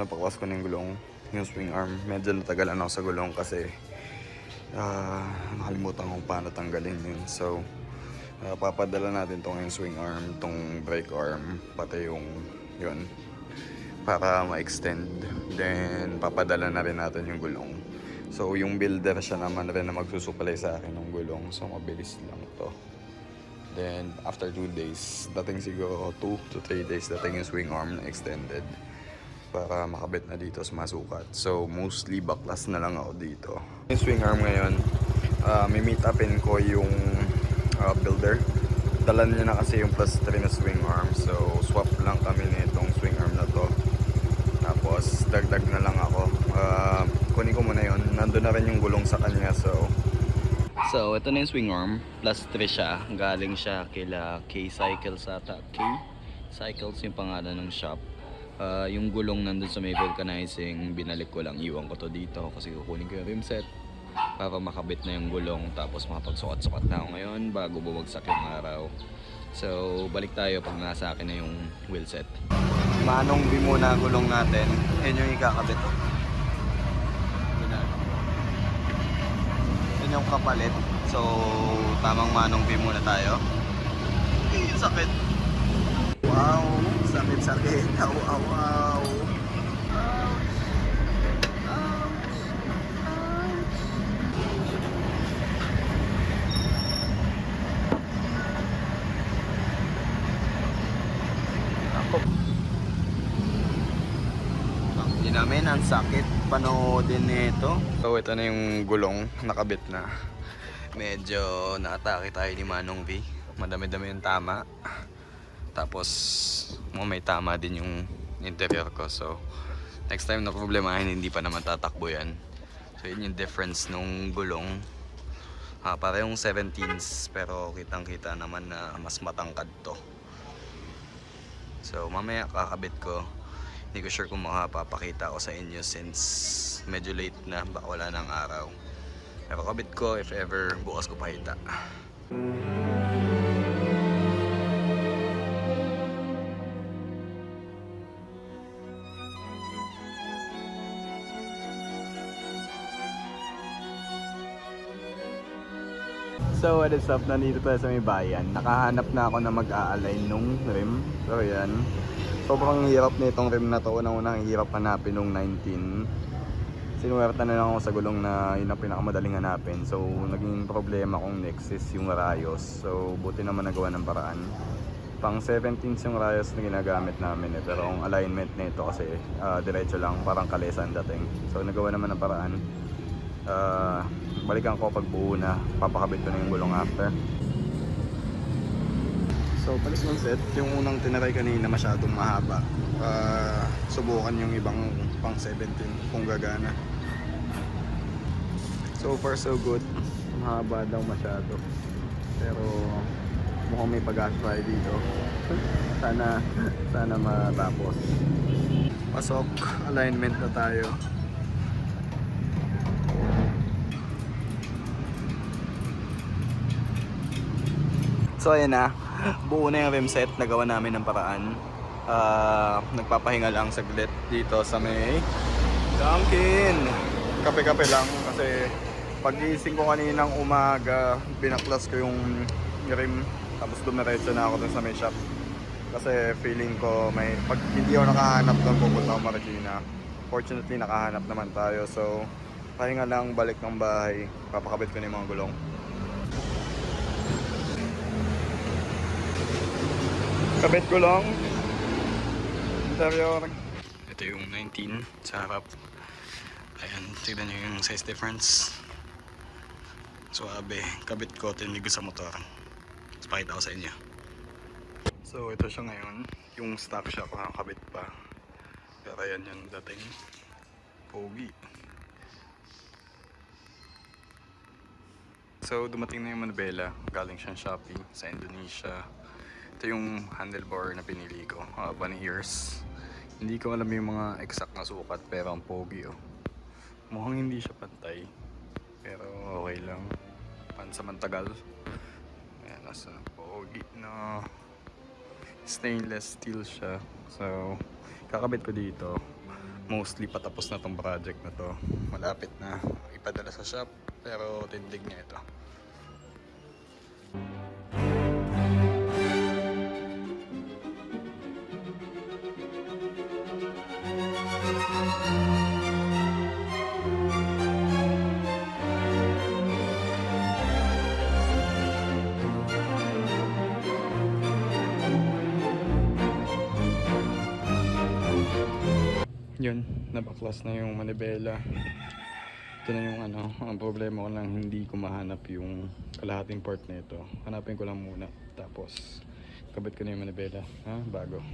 napakwas ko ng gulong, yung swing arm. Medyo natagalan ako sa gulong kasi nakalimutan kong paano tanggalin yun. So, papadala natin tong yung swing arm, tong brake arm, pati yung yun, para ma-extend. Then, papadala na rin natin yung gulong. So, yung builder siya naman rin na magsusupply sa akin ng gulong. So, mabilis lang to. Then, after 2 days, dating siguro 2 to 3 days, dating yung swing arm na extended para makabit na dito sa masukat. So, mostly baklas na lang ako dito. Yung swing arm ngayon, may meet upin ko yung builder. Dala niya na kasi yung plus 3 na swing arm. So, swap lang kami nitong swing arm na to. Tapos, dagdag na lang ako. Kunin ko muna yun. Nandun na rin yung gulong sa kanya. So, ito na yung swing arm. Plus 3 siya. Galing siya kila K-Cycles ata. K-Cycles yung pangalan ng shop. Yung gulong nandun sa may vulcanizing, binalik ko lang. Iwan ko to dito kasi kukunin ko yung rim set para makabit na yung gulong. Tapos makapagsukat-sukat na ako ngayon bago bumagsak yung araw. So, balik tayo pag nasa akin na yung wheel set. Manong B muna ang gulong natin. Yan yung ikakabit. Yan yung kapalit. So, tamang manong B muna tayo. Sakit. Wow, sakit. Wow. Hindi namin ang sakit panoodin nito. So, ito na yung gulong, nakabit na. Medyo na-atake tayo ni Manong V. Madami-dami yung tama. Tapos, may tama din yung interior ko. So, next time na problemahin, hindi pa naman tatakbo yan. So, yun yung difference nung gulong. Parehong 17s, pero kitang-kita naman na mas matangkad to. So, mamaya kakabit ko. Hindi ko sure kung makapapakita ko sa inyo since medyo late na, baka wala ng araw. Pero kabit ko, if ever, bukas ko pakita. So what is up, nandito tayo sa may bayan. Nakahanap na ako na mag-a-align nung rim. So yan, sobrang hirap nitong rim na to. Unang-unang hirap hanapin nung 19. Sinuwerta na lang ako sa gulong na yun ang pinakamadaling hanapin. So naging problema kong next is yung rayos. So buti naman nagawa ng paraan. Pang 17 yung rayos na ginagamit namin eh. Pero ang alignment nito kasi diretso lang, parang kalesa ang dating. So nagawa naman ng paraan. Balikan ko pag buo na, papakabit ko na yung gulong after. So palit ng set, yung unang tinaray kanina masyadong mahaba. Subukan yung ibang pang 17 kung gagana. So far so good. Mahaba daw masyado, pero mukhang may pag-try dito. sana matapos. Pasok, alignment na tayo. So ayan na, buo na yung rim set, nagawa namin ng paraan. Nagpapahinga lang saglit dito sa may Dunkin. Kape-kape lang kasi pag-iising ko kaninang umaga, binaklas ko yung rim, tapos dumiretso na ako dun sa may shop. Kasi feeling ko pag hindi ako nakahanap doon, pupunta ako Marikina. Fortunately nakahanap naman tayo, so pahinga lang, balik ng bahay, papakabit ko na yung mga gulong. Kabit ko lang interior. Ito yung 19 sa harap. Ayan, tignan nyo yung size difference. Suabe, kabit ko, tinig ko sa motor. Tapos pakita ko sa inyo. So ito siya ngayon. Yung stock siya, kakabit pa. Pero ayan yung dating pogi. So dumating na yung manibela. Galing siyang Shopee sa Indonesia. Ito yung handlebar na pinili ko, bunny ears. Hindi ko alam yung mga exact na sukat, pero ang pogi oh. Mukhang hindi siya pantay, pero okay lang. Pansamantagal. Ayan, nasa pogi na stainless steel siya. So kakabit ko dito. mostly patapos na tong project na to. Malapit na ipadala sa shop, pero tindig niya ito. Yun, nabaklas na yung manibela. Ito na yung ano, ang problema ko lang, hindi ko mahanap yung kalahating part na ito. Hanapin ko lang muna, tapos kabit ko na yung manibela. Ha? Bago.